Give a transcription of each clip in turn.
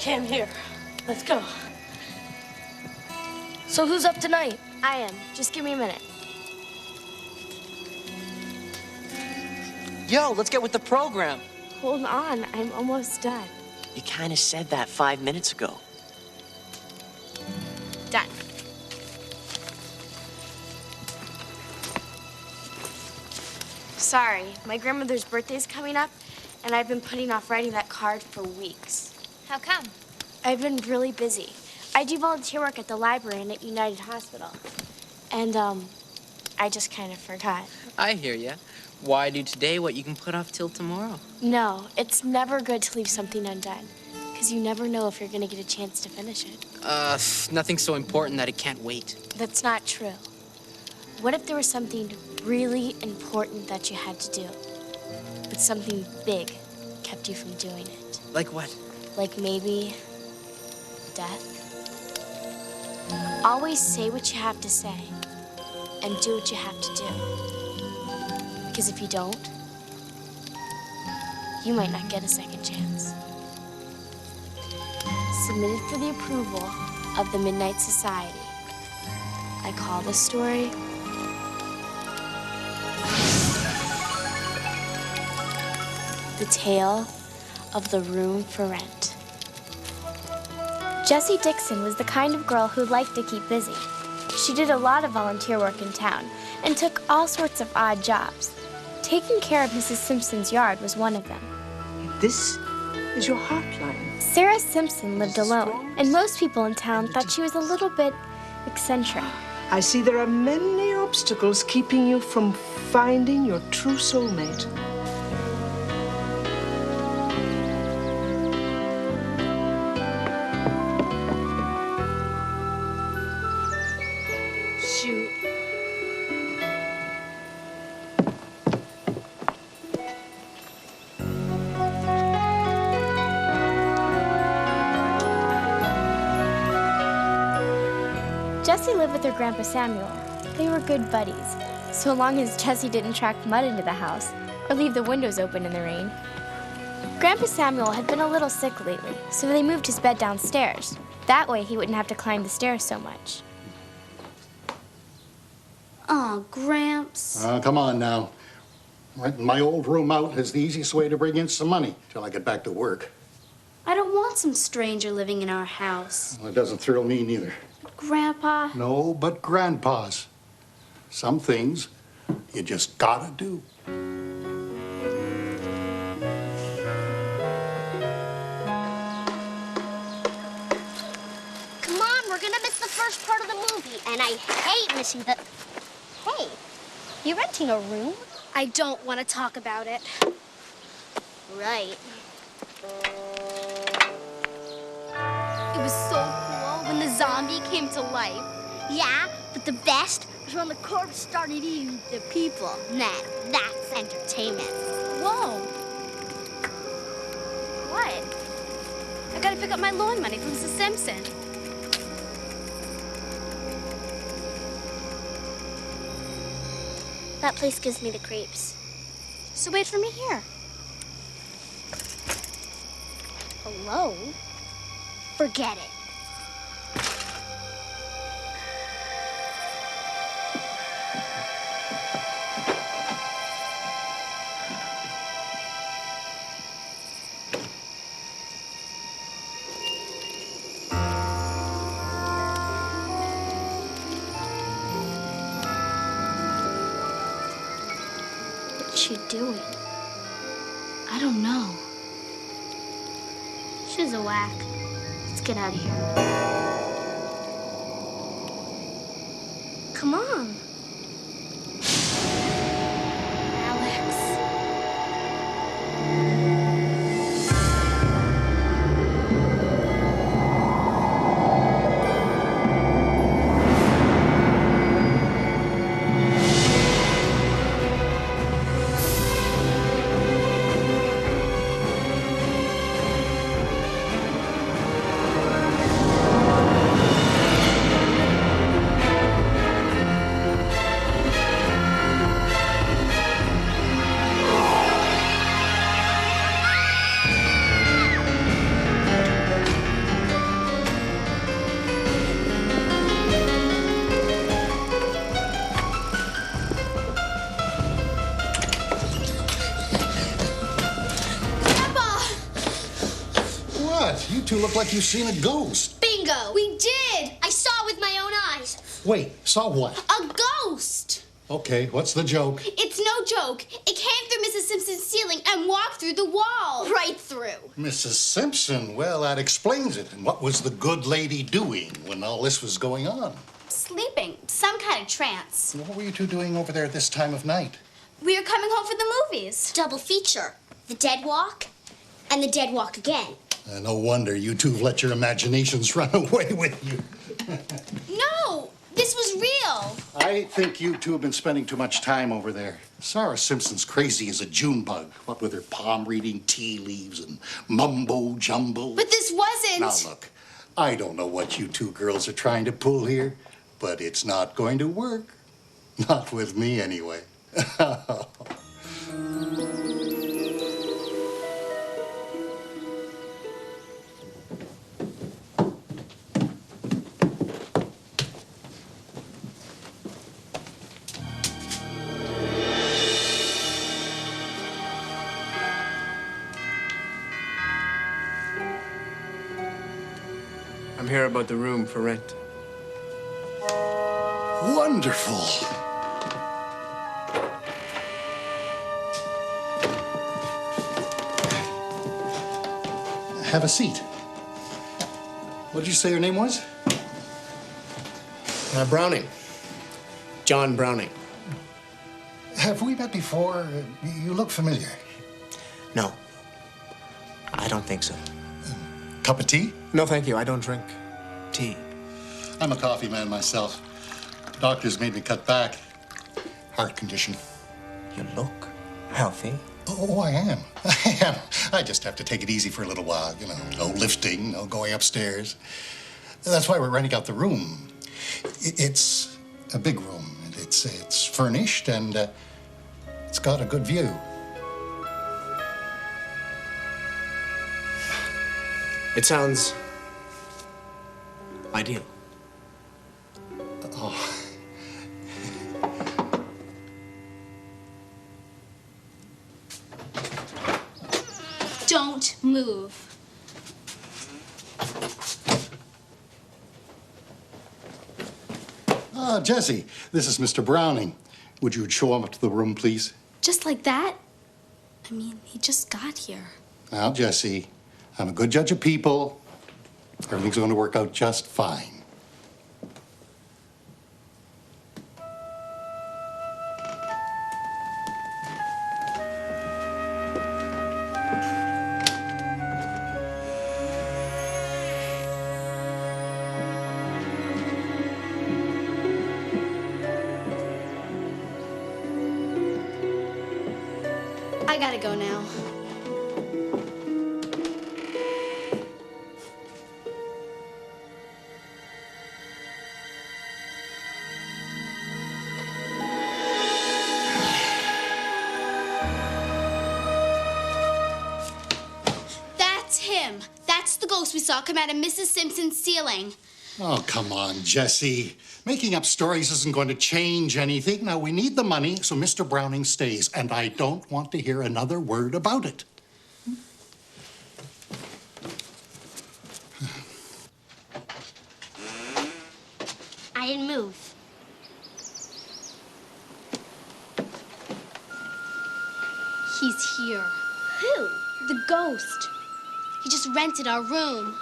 Okay, I'm here. Let's go. So who's up tonight? I am. Just give me a minute. Yo, let's get with the program. Hold on, I'm almost done. You kind of said that 5 minutes ago. Done. Sorry, my grandmother's birthday's coming up, and I've been putting off writing that card for weeks. How come? I've been really busy. I do volunteer work at the library and at United Hospital. And, I just kind of forgot. I hear ya. Why do today what you can put off till tomorrow? No, it's never good to leave something undone, because you never know if you're going to get a chance to finish it. Nothing so important that it can't wait. That's not true. What if there was something really important that you had to do, but something big kept you from doing it? Like what? Like maybe death? Always say what you have to say and do what you have to do. Because if you don't, you might not get a second chance. Submitted for the approval of the Midnight Society. I call this story The Tale of the Room for Rent. Jessie Dixon was the kind of girl who liked to keep busy. She did a lot of volunteer work in town and took all sorts of odd jobs. Taking care of Mrs. Simpson's yard was one of them. This is your heartline. Sarah Simpson lived alone, and most people in town thought she was a little bit eccentric. I see there are many obstacles keeping you from finding your true soulmate. Shoot. Jessie lived with her Grandpa Samuel. They were good buddies, so long as Jessie didn't track mud into the house or leave the windows open in the rain. Grandpa Samuel had been a little sick lately, so they moved his bed downstairs. That way he wouldn't have to climb the stairs so much. Aw, Gramps. Come on now. Renting my old room out is the easiest way to bring in some money till I get back to work. I don't want some stranger living in our house. Well, it doesn't thrill me neither. Grandpa. No, but grandpas. Some things you just gotta do. Come on, we're gonna miss the first part of the movie, and I hate missing the... Hey, you renting a room? I don't want to talk about it. Right. It was so cool when the zombie came to life. Yeah, but the best was when the corpse started eating the people. Nah, that's entertainment. Whoa. What? I gotta pick up my loan money from Mrs. Simpson. That place gives me the creeps. So wait for me here. Alone? Forget it. What's she doing? I don't know. She's a whack. Let's get out of here. Come on. Alex. You two look like you've seen a ghost. Bingo! We did! I saw it with my own eyes. Wait, saw what? A ghost! Okay, what's the joke? It's no joke. It came through Mrs. Simpson's ceiling and walked through the wall. Right through. Mrs. Simpson? Well, that explains it. And what was the good lady doing when all this was going on? Sleeping. Some kind of trance. What were you two doing over there at this time of night? We were coming home for the movies. Double feature. The Dead Walk and the Dead Walk again. No wonder you two have let your imaginations run away with you. No! This was real. I think you two have been spending too much time over there. Sarah Simpson's crazy as a June bug, what with her palm reading tea leaves and mumbo jumbo. But this wasn't. Now look, I don't know what you two girls are trying to pull here, but it's not going to work. Not with me, anyway. I'm here about the room for rent. Wonderful. Have a seat. What did you say your name was? Browning. John Browning. Have we met before? You look familiar. No. I don't think so. Cup of tea? No, thank you. I don't drink tea. I'm a coffee man myself. Doctors made me cut back. Heart condition. You look healthy. Oh, I am. I am. I just have to take it easy for a little while. You know, no lifting, no going upstairs. That's why we're renting out the room. It's a big room. It's furnished and it's got a good view. It sounds ideal. Oh. Don't move. Ah, Jesse, this is Mr. Browning. Would you show him up to the room, please? Just like that? I mean, he just got here. Now, Jesse, I'm a good judge of people. Everything's going to work out just fine. I gotta go now. That's him. That's the ghost we saw come out of Mrs. Simpson's ceiling. Oh, come on, Jesse. Making up stories isn't going to change anything. Now, we need the money, so Mr. Browning stays, and I don't want to hear another word about it. I didn't move. He's here. Who? The ghost. He just rented our room.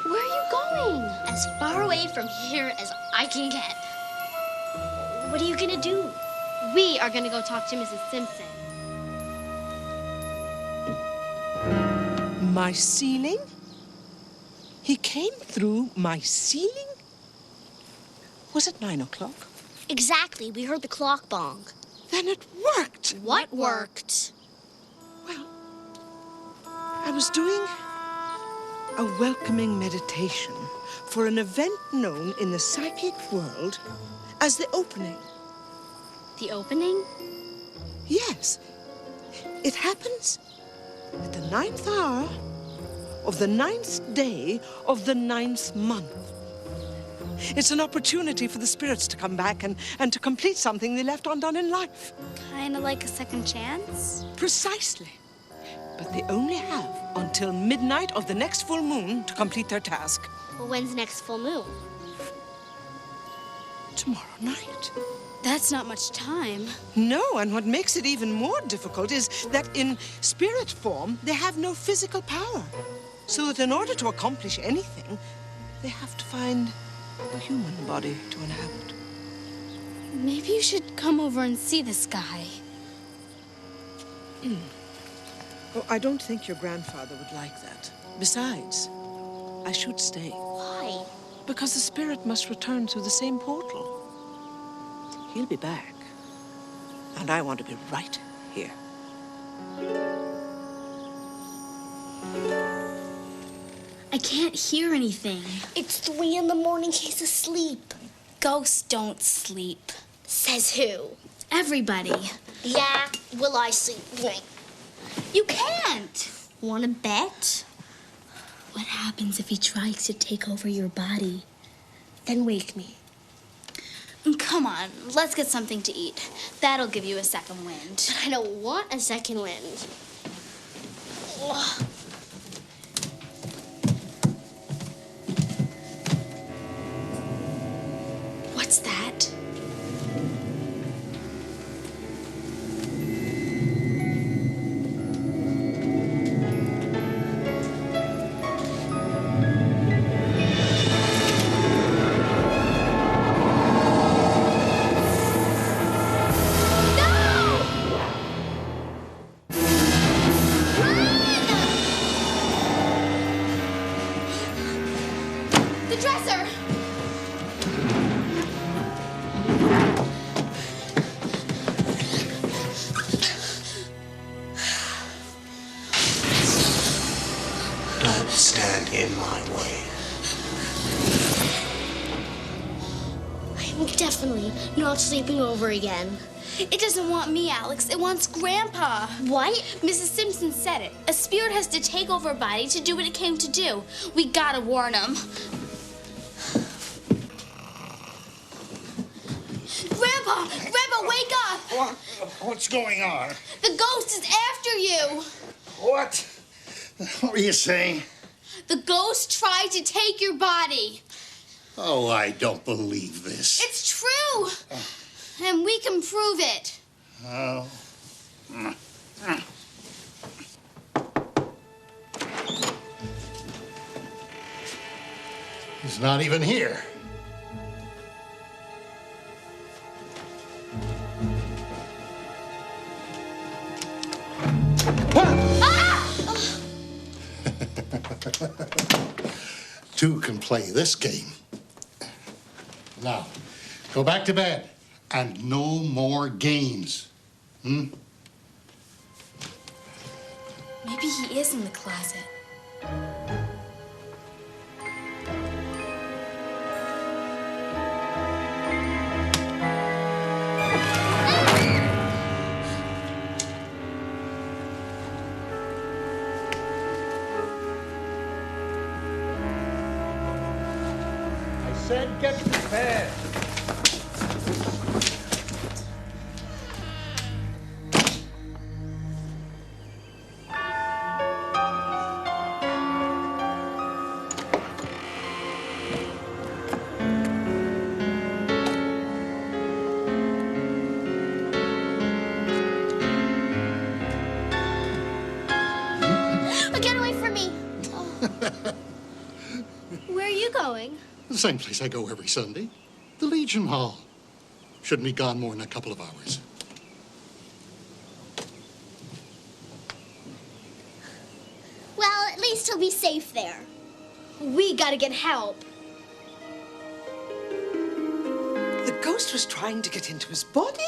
Where are you going? As far away from here as I can get. What are you gonna do? We are gonna go talk to Mrs. Simpson. My ceiling? He came through my ceiling? Was it 9 o'clock? Exactly. We heard the clock bong. Then it worked. What worked? Well, I was doing a welcoming meditation for an event known in the psychic world as the opening. The opening? Yes. It happens at the 9th hour of the 9th day of the 9th month. It's an opportunity for the spirits to come back and to complete something they left undone in life. Kinda like a second chance? Precisely. But they only have until midnight of the next full moon to complete their task. Well, when's next full moon? Tomorrow night. That's not much time. No, and what makes it even more difficult is that in spirit form, they have no physical power. So that in order to accomplish anything, they have to find a human body to inhabit. Maybe you should come over and see this guy. Oh, I don't think your grandfather would like that. Besides, I should stay. Why? Because the spirit must return through the same portal. He'll be back. And I want to be right here. I can't hear anything. It's 3 in the morning. He's asleep. Ghosts don't sleep. Says who? Everybody. Yeah, will I sleep? You can't. Want to bet? What happens if he tries to take over your body? Then wake me. Come on, let's get something to eat. That'll give you a second wind. I don't want a second wind. Ugh. What's that? The dresser! Don't stand in my way. I'm definitely not sleeping over again. It doesn't want me, Alex. It wants Grandpa. What? Mrs. Simpson said it. A spirit has to take over a body to do what it came to do. We gotta warn him. Grandpa! Grandpa, wake up! What's going on? The ghost is after you! What? What are you saying? The ghost tried to take your body. Oh, I don't believe this. It's true! And we can prove it. Oh. He's not even here. Two can play this game. Now, go back to bed. And no more games. Maybe he is in the closet. I said get to bed. Get away from me. Oh. Where are you going? The same place I go every Sunday. The Legion Hall. Shouldn't be gone more than a couple of hours. Well, at least he'll be safe there. We gotta get help. The ghost was trying to get into his body?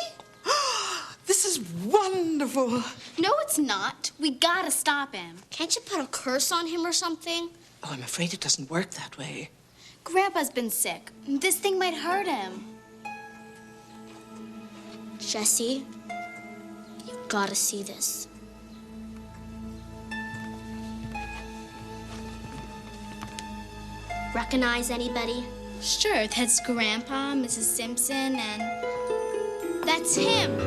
This is wonderful. No, it's not. We gotta stop him. Can't you put a curse on him or something? Oh, I'm afraid it doesn't work that way. Grandpa's been sick. This thing might hurt him. Jesse, you've got to see this. Recognize anybody? Sure, that's Grandpa, Mrs. Simpson, and that's him.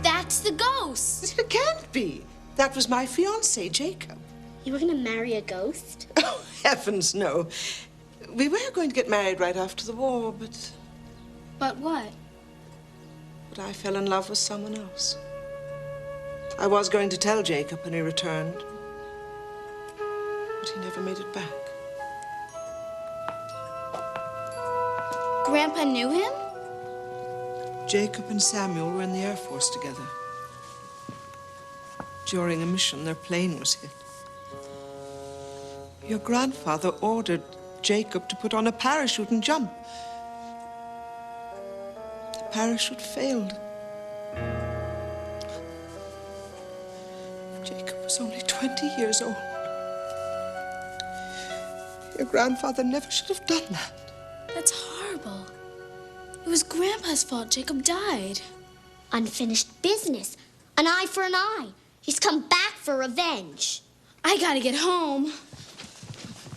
That's the ghost. It can't be. That was my fiancé, Jacob. You were gonna marry a ghost? Oh, heavens, no. We were going to get married right after the war, but But what? I fell in love with someone else. I was going to tell Jacob when he returned, but he never made it back. Grandpa knew him? Jacob and Samuel were in the Air Force together. During a mission, their plane was hit. Your grandfather ordered Jacob to put on a parachute and jump. The parachute failed. Jacob was only 20 years old. Your grandfather never should have done that. That's horrible. It was Grandpa's fault Jacob died. Unfinished business. An eye for an eye. He's come back for revenge. I gotta get home.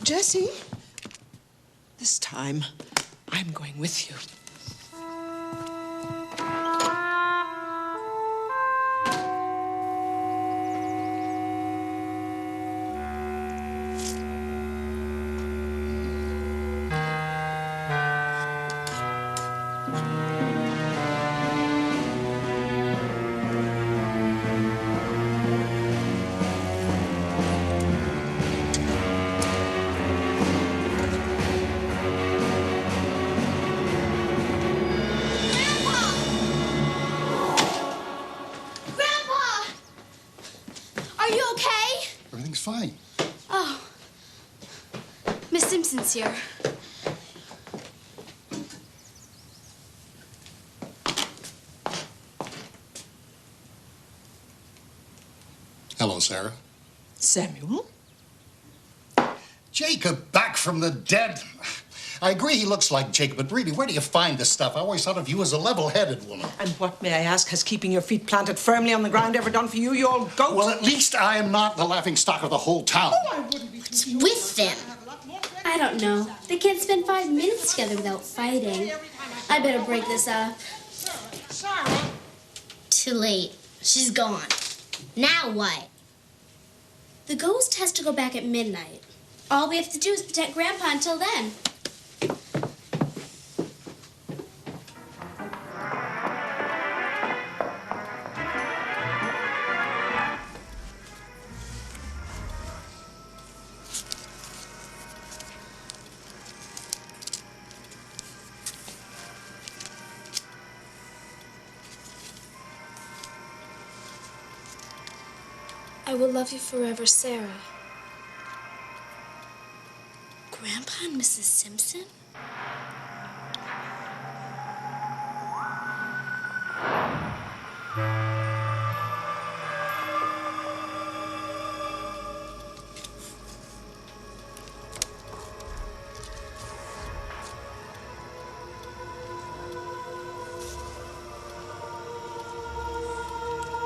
Jessie, this time I'm going with you. Everything's fine. Oh. Miss Simpson's here. Hello, Sarah. Samuel? Jacob, back from the dead. I agree he looks like Jacob, but really, where do you find this stuff? I always thought of you as a level-headed woman. And what, may I ask, has keeping your feet planted firmly on the ground ever done for you, you old goat? Well, at least I am not the laughingstock of the whole town. Oh, I wouldn't be What's with them? I don't know. They can't spend 5 minutes together without fighting. I better break this up. Sarah. Too late. She's gone. Now what? The ghost has to go back at midnight. All we have to do is protect Grandpa until then. I will love you forever, Sarah. Grandpa and Mrs. Simpson?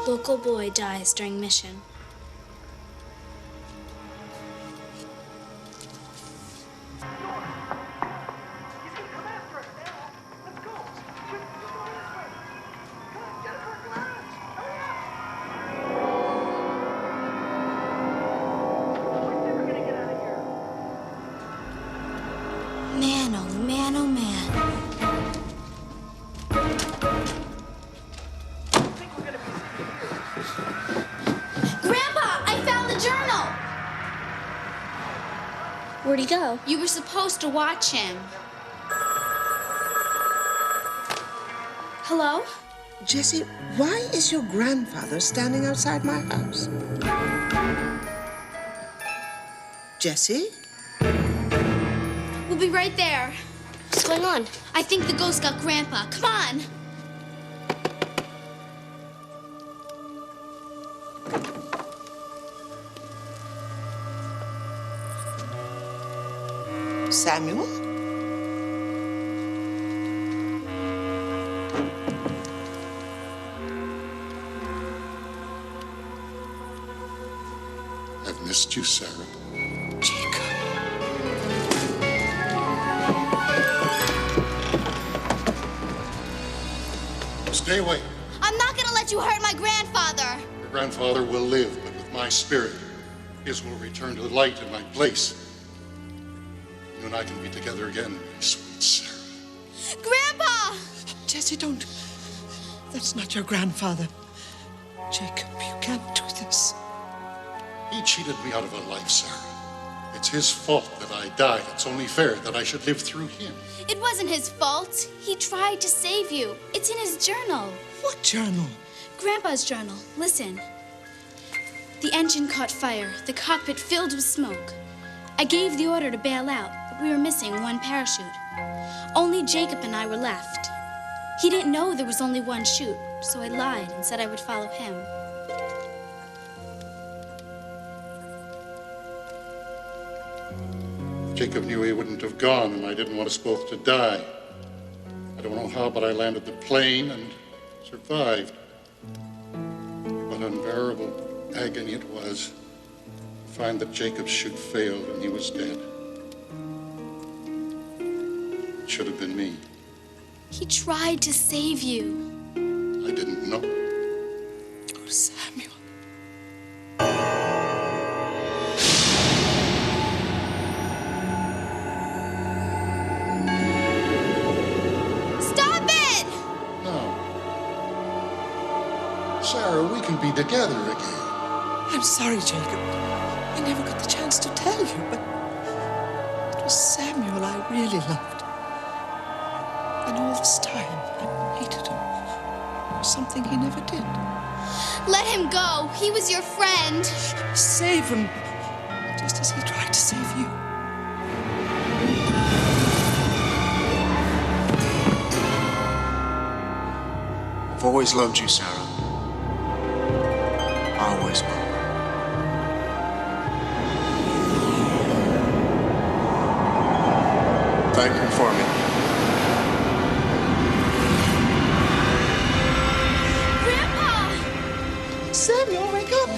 Local boy dies during mission. Man, oh man, oh man. Grandpa, I found the journal. Where'd he go? You were supposed to watch him. Hello? Jessie, why is your grandfather standing outside my house? Jessie? We'll be right there. What's going on? I think the ghost got Grandpa. Come on. Samuel? I've missed you, Sarah. Jacob. Stay away. I'm not gonna let you hurt my grandfather. Your grandfather will live, but with my spirit, his will return to the light in my place. You and I can be together again, my sweet Sarah. Grandpa! Jesse, don't. That's not your grandfather. Jacob, you can't do this. He cheated me out of a life, Sarah. It's his fault that I died. It's only fair that I should live through him. It wasn't his fault. He tried to save you. It's in his journal. What journal? Grandpa's journal. Listen. The engine caught fire. The cockpit filled with smoke. I gave the order to bail out, but we were missing one parachute. Only Jacob and I were left. He didn't know there was only one chute, so I lied and said I would follow him. Jacob knew he wouldn't have gone, and I didn't want us both to die. I don't know how, but I landed the plane and survived. What unbearable agony it was to find that Jacob's chute failed and he was dead. It should have been me. He tried to save you. I didn't know. Oh, Samuel. Stop it! No. Sarah, we can be together again. I'm sorry, Jacob. I never got the chance to tell you, but it was Samuel I really loved. And all this time, I hated him for something he never did. Let him go. He was your friend. Save him, just as he tried to save you. I've always loved you, Sarah. Always will. Thank you for me. Samuel, wake up!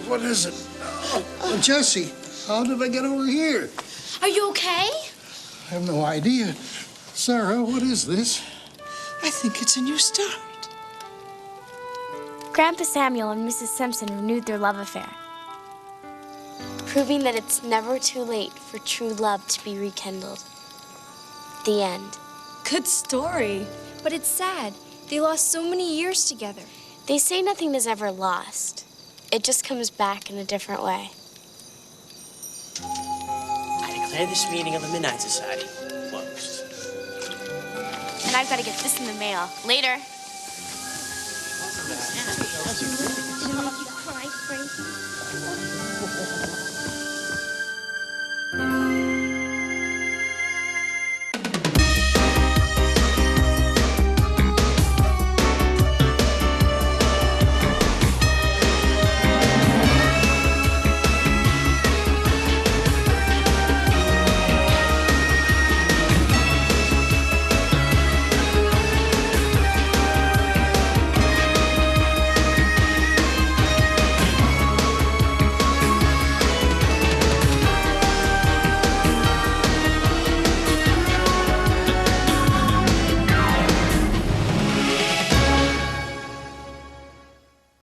What is it? Oh, Jesse, how did I get over here? Are you okay? I have no idea. Sarah, what is this? I think it's a new start. Grandpa Samuel and Mrs. Simpson renewed their love affair, proving that it's never too late for true love to be rekindled. The end. Good story. But it's sad. They lost so many years together. They say nothing is ever lost. It just comes back in a different way. I declare this meeting of the Midnight Society closed. And I've got to get this in the mail. Later. Did it make you cry, Frank?